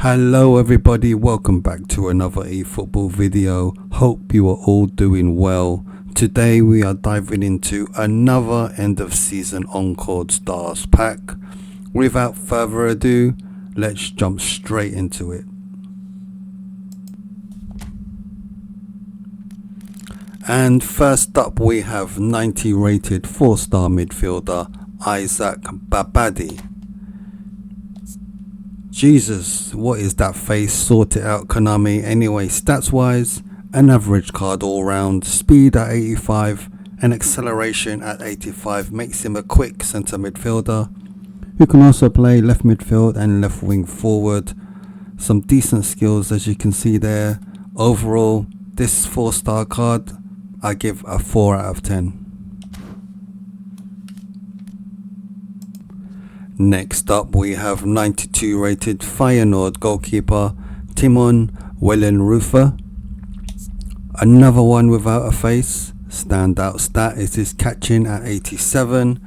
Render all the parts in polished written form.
Hello everybody, welcome back to another eFootball video. Hope you are all doing well. Today we are diving into another end of season Encored Stars pack. Without further ado, let's jump straight into it. And first up we have 90 rated 4-star midfielder Isaac Babi. Jesus, what is that face? Sort it out, Konami. Anyway, stats wise, an average card all round, speed at 85 and acceleration at 85 makes him a quick centre midfielder who can also play left midfield and left wing forward. Some decent skills as you can see there. Overall, this 4-star card I give a 4 out of 10. Next up we have 92 rated Feyenoord goalkeeper Timon Wellen Rufer. Another one without a face. Standout stat is his catching at 87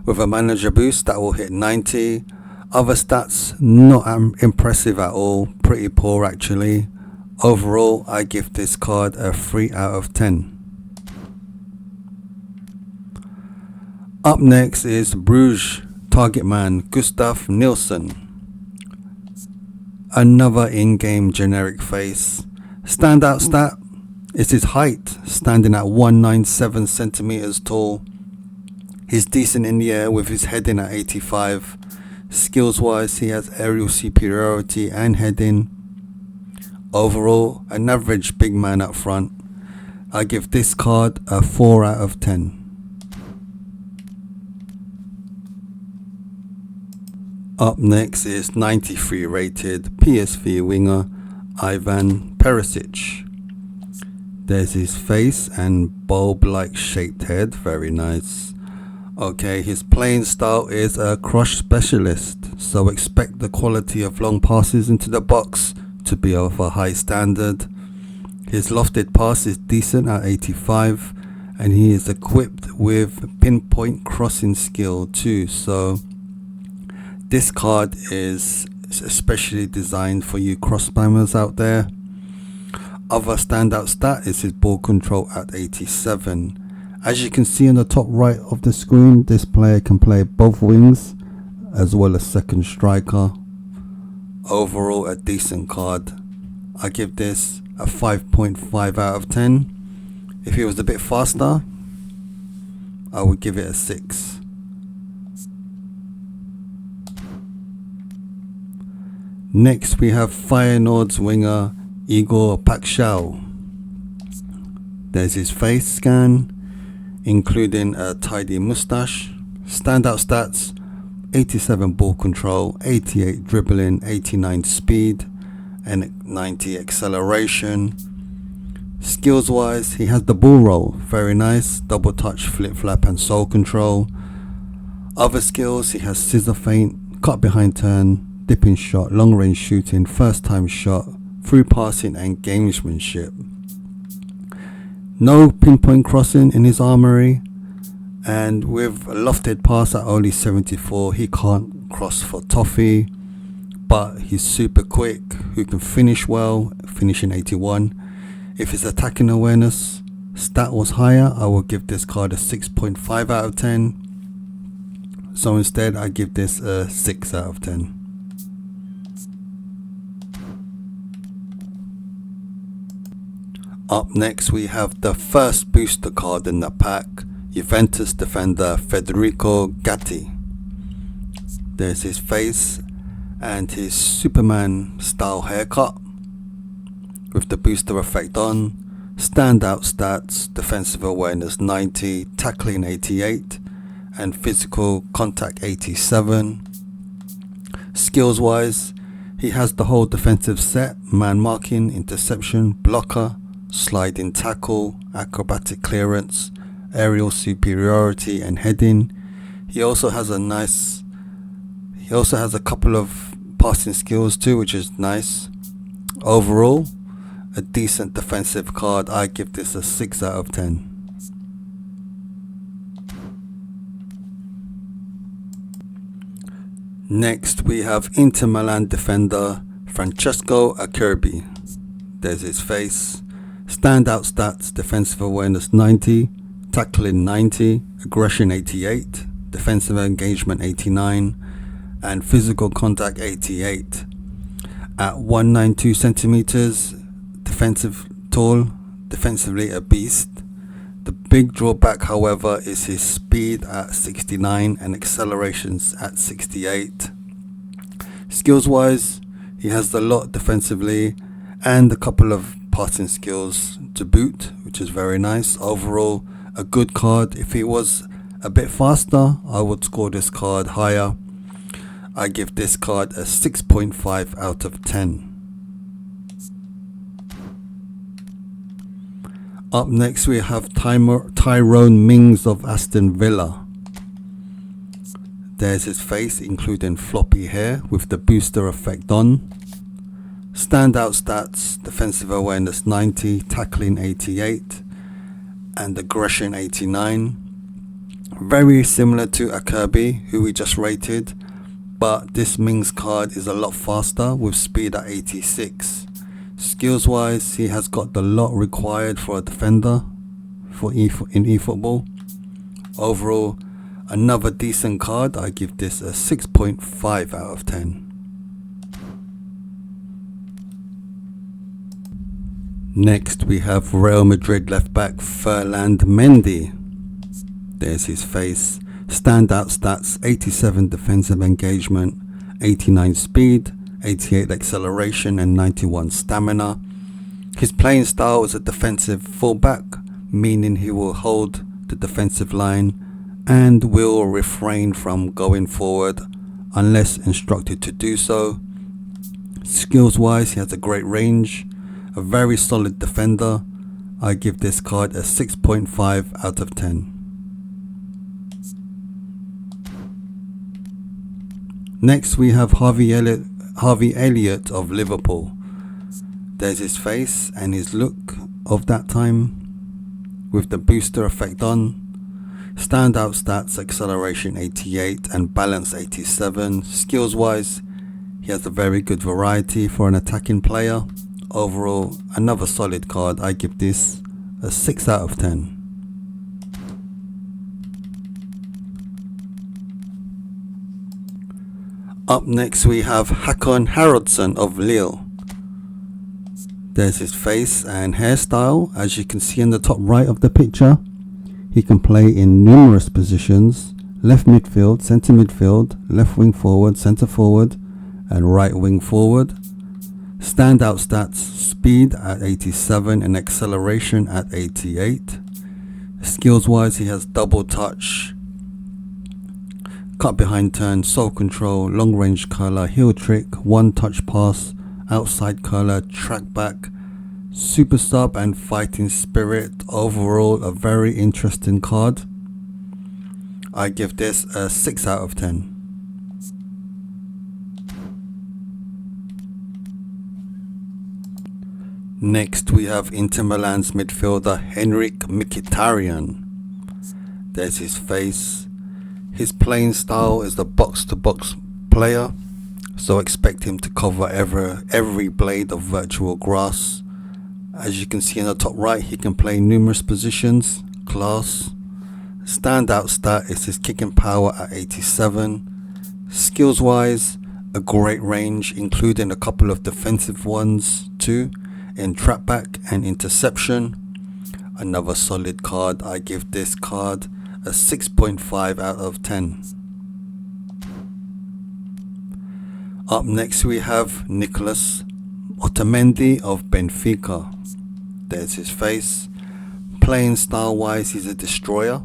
with a manager boost that will hit 90. Other stats not impressive at all, pretty poor actually. Overall I give this card a 3 out of 10. Up next is Bruges target man Gustaf Nielson. Another in-game generic face. Standout stat is his height, standing at 197 centimeters tall. He's decent in the air with his heading at 85. Skills wise he has aerial superiority and heading. Overall an average big man up front. I give this card a 4 out of 10. Up next is 93 rated PSV winger Ivan Perisic. There's his face and bulb-like shaped head, very nice. Okay, his playing style is a cross specialist, so expect the quality of long passes into the box to be of a high standard. His lofted pass is decent at 85 and he is equipped with pinpoint crossing skill too, so this card is especially designed for you cross spammers out there. Other standout stat is his ball control at 87. As you can see on the top right of the screen, this player can play both wings as well as second striker. Overall a decent card. I give this a 5.5 out of 10. If he was a bit faster, I would give it a 6. Next we have Feyenoord's winger Igor Pacho. There's his face scan, including a tidy moustache. Standout stats: 87 ball control, 88 dribbling, 89 speed and 90 acceleration. Skills wise he has the ball roll, very nice, double touch, flip flap and soul control. Other skills, he has scissor feint, cut behind turn, dipping shot, long range shooting, first time shot, through passing and gamesmanship. No pinpoint crossing in his armory, and with a lofted pass at only 74 he can't cross for toffee, but he's super quick, who can finish well, finishing 81. If his attacking awareness stat was higher, I will give this card a 6.5 out of 10. So instead I give this a 6 out of 10. Up next we have the first booster card in the pack, Juventus defender Fedrico Gati. There's his face and his Superman style haircut with the booster effect on. Standout stats: defensive awareness 90, tackling 88 and physical contact 87. Skills wise he has the whole defensive set: man marking, interception, blocker, sliding tackle, acrobatic clearance, aerial superiority and heading. He also has a couple of passing skills too, which is nice. Overall a decent defensive card. I give this a 6 out of 10. Next we have Inter Milan defender Francesco Akerby. There's his face. Standout stats: defensive awareness 90, tackling 90, aggression 88, defensive engagement 89, and physical contact 88. At 192 centimeters, defensively a beast. The big drawback, however, is his speed at 69 and accelerations at 68. Skills wise, he has a lot defensively and a couple of passing skills to boot, which is very nice. Overall, a good card. If he was a bit faster, I would score this card higher. I give this card a 6.5 out of 10. Up next we have Tyrone Ming of Aston Villa. There's his face, including floppy hair with the booster effect on. Standout stats: defensive awareness 90, tackling 88, and aggression 89. Very similar to Akerby, who we just rated, but this Ming's card is a lot faster with speed at 86. Skills wise, he has got the lot required for a defender in eFootball. Overall, another decent card. I give this a 6.5 out of 10. Next we have Real Madrid left back Ferland Mendy. There's his face. Standout stats: 87 defensive engagement, 89 speed, 88 acceleration, and 91 stamina. His playing style is a defensive fullback, meaning he will hold the defensive line and will refrain from going forward unless instructed to do so. Skills wise, he has a great range, a very solid defender. I give this card a 6.5 out of 10. Next we have Harvey Elliot of Liverpool. There's his face and his look of that time with the booster effect on. Standout stats: acceleration 88 and balance 87. Skills wise, he has a very good variety for an attacking player. Overall, another solid card. I give this a 6 out of 10. Up next we have Hakon Haroldson of Lille. There's his face and hairstyle. As you can see in the top right of the picture, he can play in numerous positions: left midfield, centre midfield, left wing forward, centre forward, and right wing forward. Standout stats: speed at 87 and acceleration at 88. Skills wise, he has double touch, cut behind turn, soul control, long range curler, heel trick, one touch pass, outside curler, track back, super sub, and fighting spirit. Overall, a very interesting card. I give this a 6 out of 10. Next we have Inter Milan's midfielder Henrik Mkhitaryan. There's his face. His playing style is the box-to-box player, so expect him to cover every blade of virtual grass. As you can see in the top right, he can play numerous positions. Class. Standout stat is his kicking power at 87. Skills wise, a great range, including a couple of defensive ones too, in trap back and interception. Another solid card. I give this card a 6.5 out of 10. Up next we have Nicolas Otamendi of Benfica. There's his face. Playing style wise, he's a destroyer,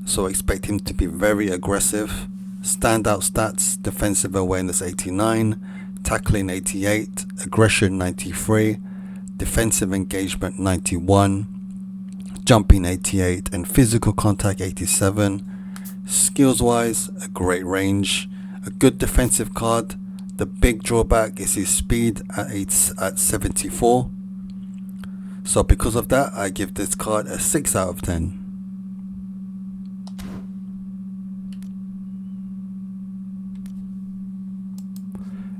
so expect him to be very aggressive. Standout stats: defensive awareness 89, tackling 88, aggression 93, defensive engagement 91, jumping 88, and physical contact 87. Skills wise, a great range, a good defensive card. The big drawback is his speed at 74. So because of that, I give this card a 6 out of 10.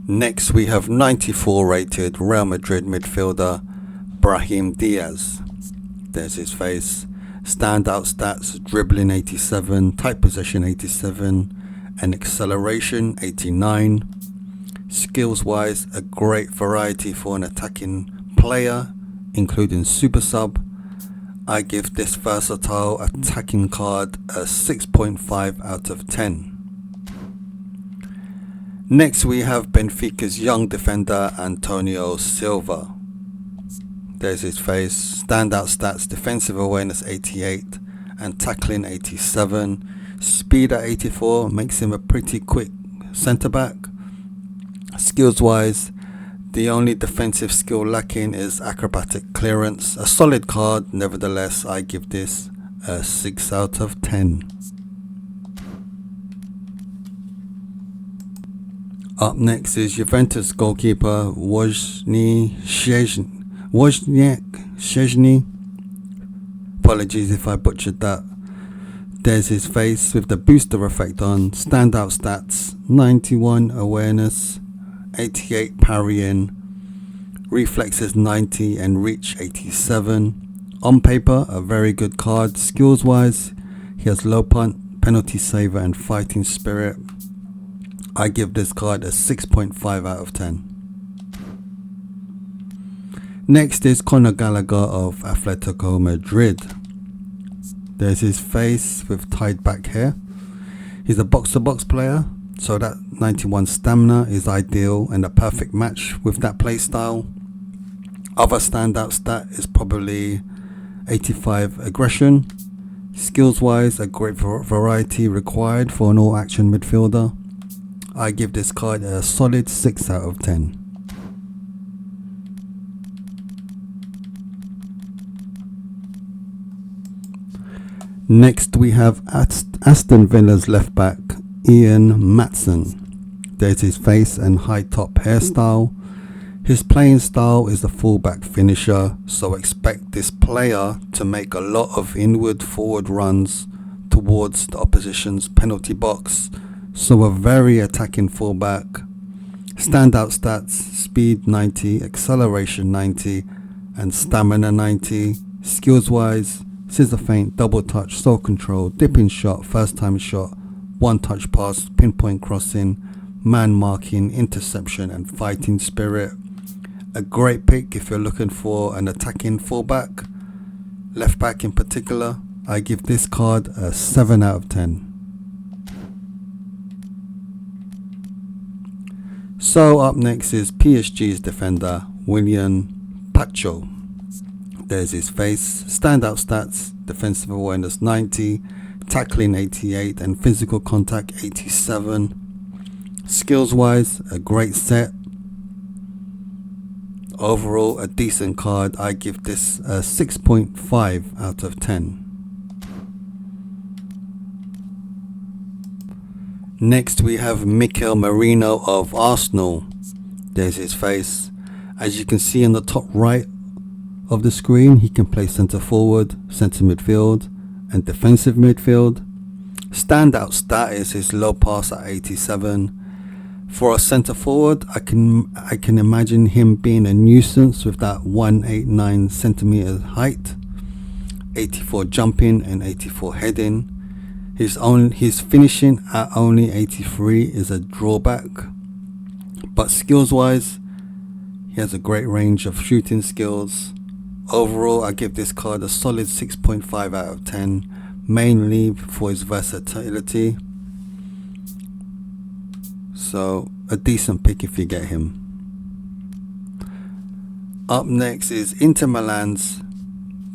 Next we have 94 rated Real Madrid midfielder Brahim Diaz. There's his face. Standout stats: dribbling 87, tight possession 87, and acceleration 89. Skills wise, a great variety for an attacking player, including super sub. I give this versatile attacking card a 6.5 out of 10. Next we have Benfica's young defender Antonio Silva. There's his face. Standout stats: defensive awareness 88 and tackling 87. Speed at 84 makes him a pretty quick centre back. Skills wise, the only defensive skill lacking is acrobatic clearance. A solid card, nevertheless. I give this a 6 out of 10. Up next is Juventus goalkeeper Szczesny Apologies if I butchered that. There's his face with the booster effect on. Standout stats: 91 awareness, 88 parrying, reflexes 90 and reach 87. On paper, a very good card. Skills wise, he has low punt, penalty saver and fighting spirit. I give this card a 6.5 out of 10. Next is Conor Gallagher of Atletico Madrid. There's his face with tied back hair. He's a box-to-box player, so that 91 stamina is ideal and a perfect match with that play style. Other standout stat is probably 85 aggression. Skills wise, a great variety required for an all-action midfielder. I give this card a solid 6 out of 10. Next we have Aston Villa's left back Ian Matson. There's his face and high top hairstyle. His playing style is a fullback finisher, so expect this player to make a lot of inward forward runs towards the opposition's penalty box, so a very attacking fullback. Standout stats: speed 90, acceleration 90 and stamina 90. Skills wise, scissor feint, double touch, soul control, dipping shot, first time shot, one touch pass, pinpoint crossing, man marking, interception and fighting spirit. A great pick if you're looking for an attacking fullback, left back in particular. I give this card a 7 out of 10. So up next is PSG's defender William Pacho. There's his face. Standout stats: defensive awareness 90, tackling 88 and physical contact 87. Skills wise, a great set. Overall, a decent card. I give this a 6.5 out of 10. Next we have Mikel Merino of Arsenal. There's his face. As you can see in the top right of the screen, he can play centre forward, centre midfield and defensive midfield. Standout stat is his low pass at 87. For a centre forward, I can imagine him being a nuisance with that 189 centimeter height, 84 jumping and 84 heading. His finishing at only 83 is a drawback, but skills wise, he has a great range of shooting skills. Overall, I give this card a solid 6.5 out of 10, mainly for his versatility. So a decent pick if you get him. Up next is Inter Milan's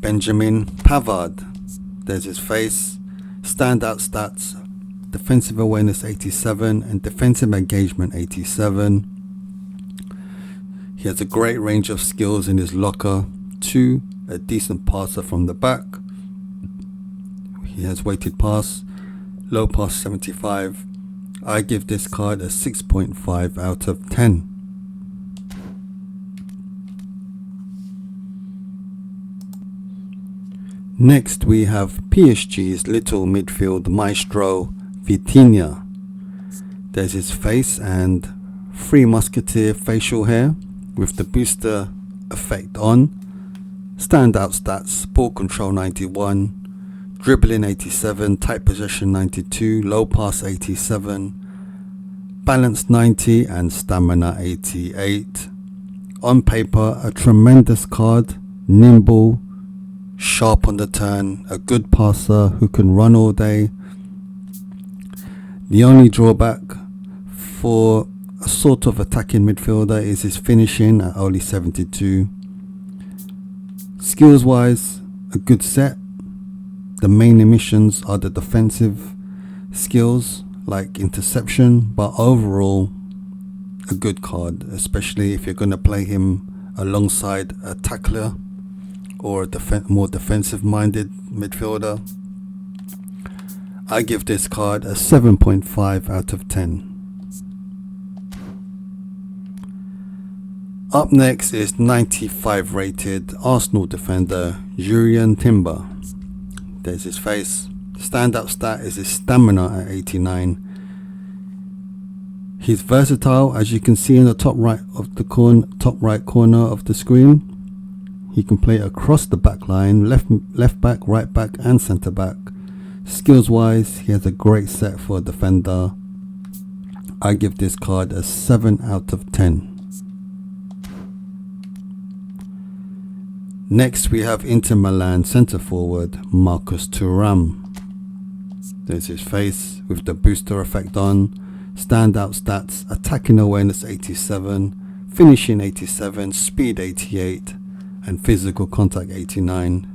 Benjamin Pavard. There's his face. Standout stats: defensive awareness 87 and defensive engagement 87. He has a great range of skills in his locker. 2, a decent passer from the back. He has weighted pass, low pass 75. I give this card a 6.5 out of 10. Next we have PSG's little midfield maestro Vitinha. There's his face and Three Musketeer facial hair with the booster effect on. Standout stats: ball control 91, dribbling 87, tight possession 92, low pass 87, balance 90 and stamina 88. On paper, a tremendous card, nimble, sharp on the turn, a good passer who can run all day. The only drawback for a sort of attacking midfielder is his finishing at only 72. Skills wise, a good set. The main omissions are the defensive skills like interception, but overall a good card, especially if you're going to play him alongside a tackler or a more defensive minded midfielder. I give this card a 7.5 out of 10. Up next is 95 rated Arsenal defender Jurrien Timber. There's his face. Standout stat is his stamina at 89. He's versatile, as you can see in the top right corner of the screen. He can play across the back line, left back, right back and centre back. Skills wise, he has a great set for a defender. I give this card a 7 out of 10. Next we have Inter Milan centre forward Marcus Thuram. There's his face with the booster effect on. Standout stats: attacking awareness 87, finishing 87, speed 88 and physical contact 89.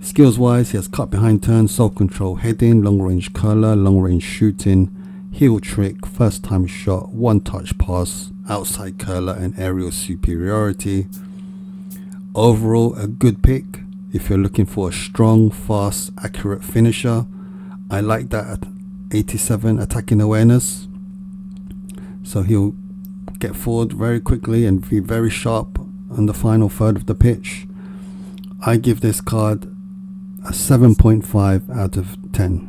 Skills wise, he has cut behind turn, soul control, heading, long range curler, long range shooting, heel trick, first time shot, one touch pass, outside curler and aerial superiority. Overall, a good pick if you're looking for a strong, fast, accurate finisher. I like that at 87 attacking awareness, so he'll get forward very quickly and be very sharp on the final third of the pitch. I give this card a 7.5 out of 10.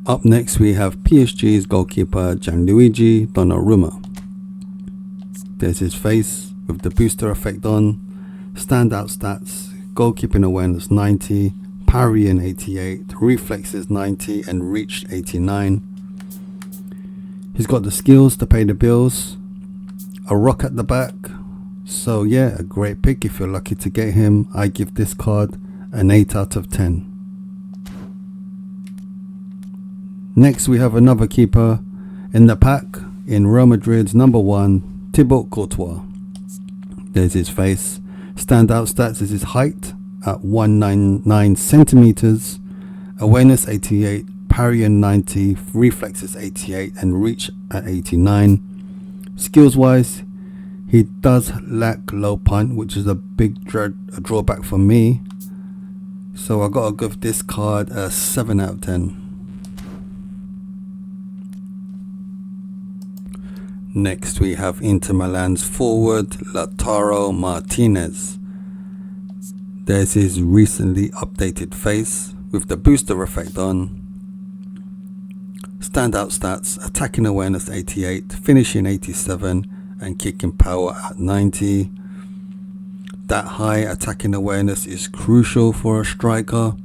Up next we have PSG's goalkeeper Gianluigi Donnarumma. There's his face with the booster effect on. Standout stats: goalkeeping awareness 90, parrying 88, reflexes 90 and reach 89. He's got the skills to pay the bills, a rock at the back, so yeah, a great pick if you're lucky to get him. I give this card an 8 out of 10. Next we have another keeper in the pack in Real Madrid's number 1, Thibaut Courtois. There's his face. Standout stats is his height at 199 centimeters, awareness 88, parrying 90, reflexes 88 and reach at 89. Skills wise, he does lack low punt, which is a big drawback for me, so I gotta give this card a 7 out of 10. Next we have Inter Milan's forward Lautaro Martinez. There's his recently updated face with the booster effect on. Standout stats: attacking awareness 88, finishing 87 and kicking power at 90. That high attacking awareness is crucial for a striker.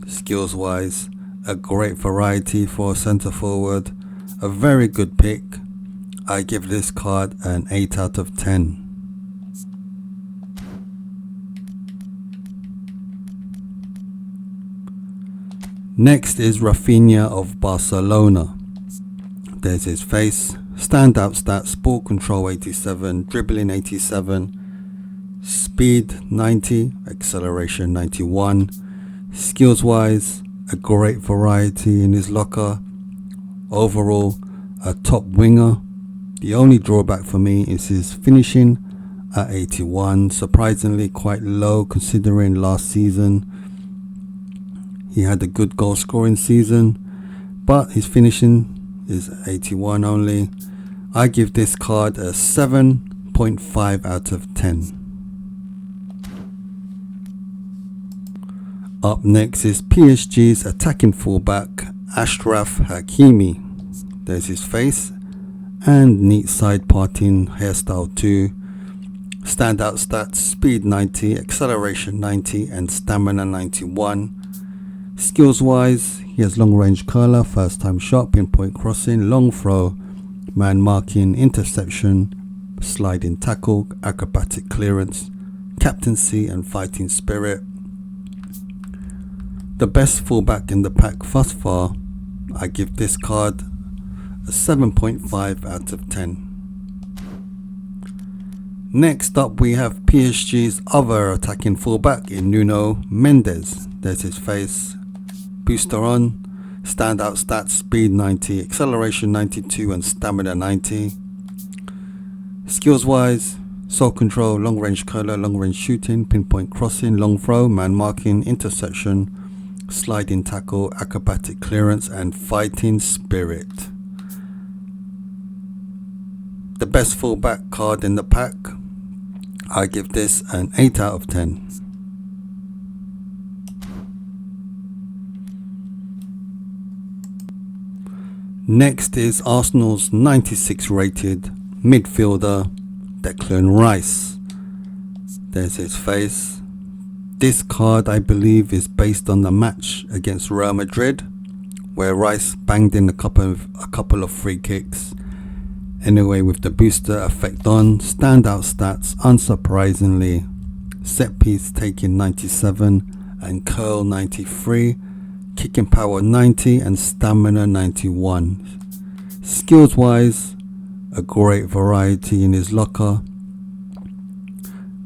Skills wise, a great variety for a centre forward, a very good pick. I give this card an 8 out of 10. Next is Rafinha of Barcelona. There's his face. Standout stats: ball control 87, dribbling 87, speed 90, acceleration 91. Skills wise, a great variety in his locker. Overall, a top winger. The only drawback for me is his finishing at 81, surprisingly quite low considering last season he had a good goal scoring season, but his finishing is 81 only. I give this card a 7.5 out of 10. Up next is PSG's attacking fullback Achraf Hakimi. There's his face and neat side parting hairstyle too. Standout stats: speed 90, acceleration 90 and stamina 91. Skills wise, he has long range curler, first time shot, pinpoint crossing, long throw, man marking, interception, sliding tackle, acrobatic clearance, captaincy and fighting spirit. The best fullback in the pack thus far, I give this card a 7.5 out of 10. Next up we have PSG's other attacking fullback in Nuno Mendes. There's his face, booster on, standout stats: speed 90, acceleration 92 and stamina 90. Skills wise, soul control, long range curler, long range shooting, pinpoint crossing, long throw, man marking, interception, sliding tackle, acrobatic clearance and fighting spirit. The best fullback card in the pack, I give this an 8 out of 10. Next is Arsenal's 96 rated midfielder Declan Rice. There's his face. This card, I believe, is based on the match against Real Madrid, where Rice banged in a couple of free kicks. Anyway, with the booster effect on, standout stats, unsurprisingly, set piece taking 97 and curl 93, kicking power 90 and stamina 91. Skills wise, a great variety in his locker.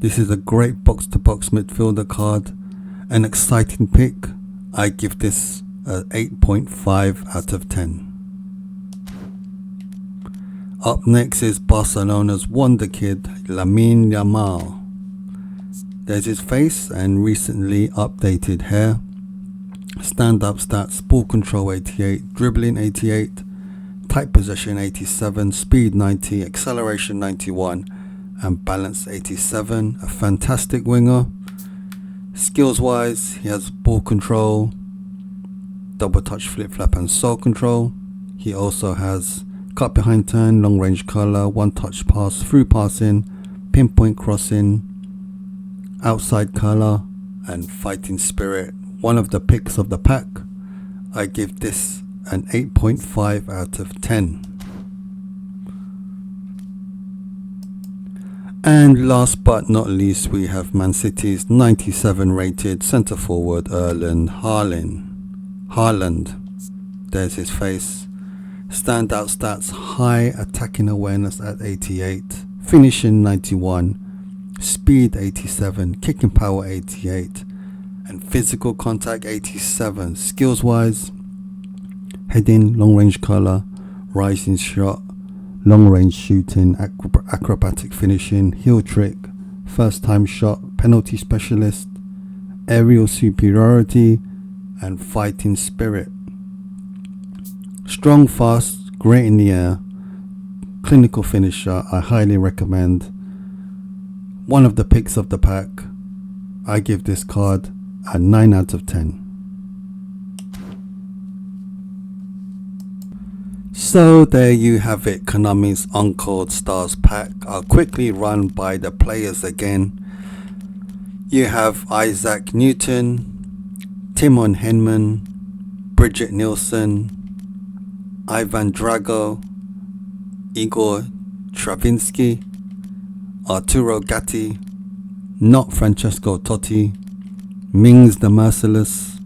This is a great box to box midfielder card, an exciting pick. I give this a 8.5 out of 10. Up next is Barcelona's wonder kid Lamin Yamal. There's his face and recently updated hair. Stand-up stats: ball control 88, dribbling 88, tight possession 87, speed 90, acceleration 91 and balance 87. A fantastic winger. Skills wise, he has ball control, double touch, flip flap and soul control. He also has cut behind turn, long range curler, one touch pass, through passing, pinpoint crossing, outside curler and fighting spirit. One of the picks of the pack, I give this an 8.5 out of 10. And last but not least, we have Man City's 97 rated centre forward Erling Haaland. There's his face. Standout stats: high attacking awareness at 88, finishing 91, speed 87, kicking power 88 and physical contact 87. Skills wise, heading, long range curler, rising shot, long range shooting, acrobatic finishing, heel trick, first time shot, penalty specialist, aerial superiority and fighting spirit. Strong, fast, great in the air, clinical finisher. I highly recommend. One of the picks of the pack, I give this card a 9 out of 10. So there you have it, Konami's ENCORED STARS pack. I'll quickly run by the players again. You have Isaac Newton, Timon Henman, Bridget Nielsen, Ivan Drago, Igor Travinsky, Arturo Gatti, not Francesco Totti, Mings the Merciless,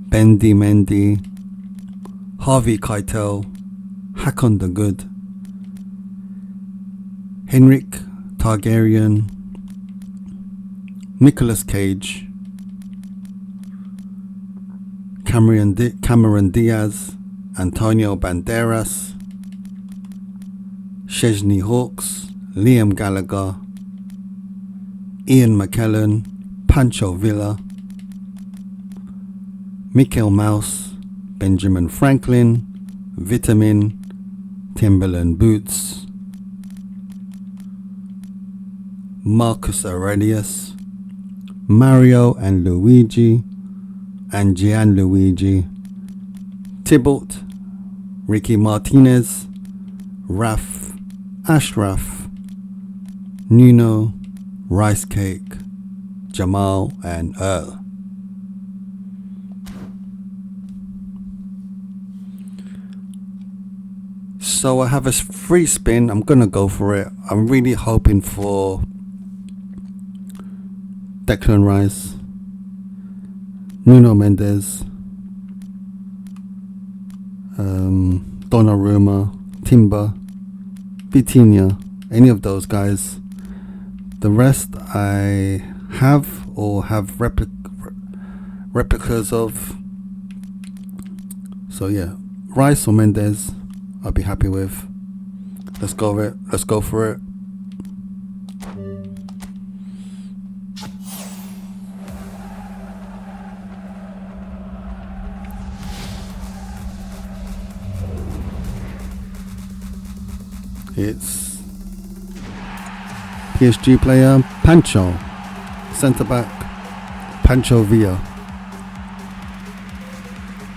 Bendy Mendy, Harvey Keitel, Hakon the Good, Henrik Targaryen, Nicolas Cage, Cameron Diaz, Antonio Banderas, Szczesny Hawkes, Liam Gallagher, Ian McKellen, Pancho Villa, Mikel Mouse, Benjamin Franklin, Vitamin, Timberland Boots, Marcus Aurelius, Mario and Luigi, and Gianluigi, Thibaut, Ricky Martinez, Raf, Ashraf, Nuno, Rice Cake, Jamal and Earl. So I have a free spin. I'm gonna go for it. I'm really hoping for Declan Rice, Nuno Mendes, Donnarumma, Timber, Vitinha, any of those guys. The rest I have or have replicas of. So yeah, Rice or Mendes I'll be happy with. Let's go for it. Let's go for it. It's PSG player Pacho, centre back Pacho Villa.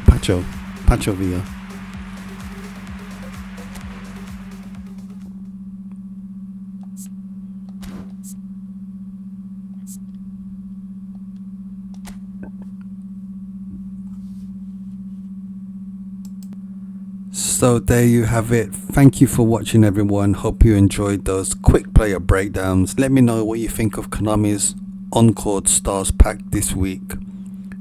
Pacho Villa. So there you have it. Thank you for watching, everyone. Hope you enjoyed those quick player breakdowns. Let me know what you think of Konami's ENCORED STARS pack this week.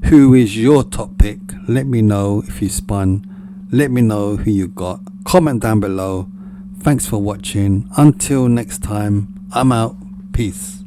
Who is your top pick? Let me know if you spun. Let me know who you got. Comment down below. Thanks for watching. Until next time, I'm out. Peace.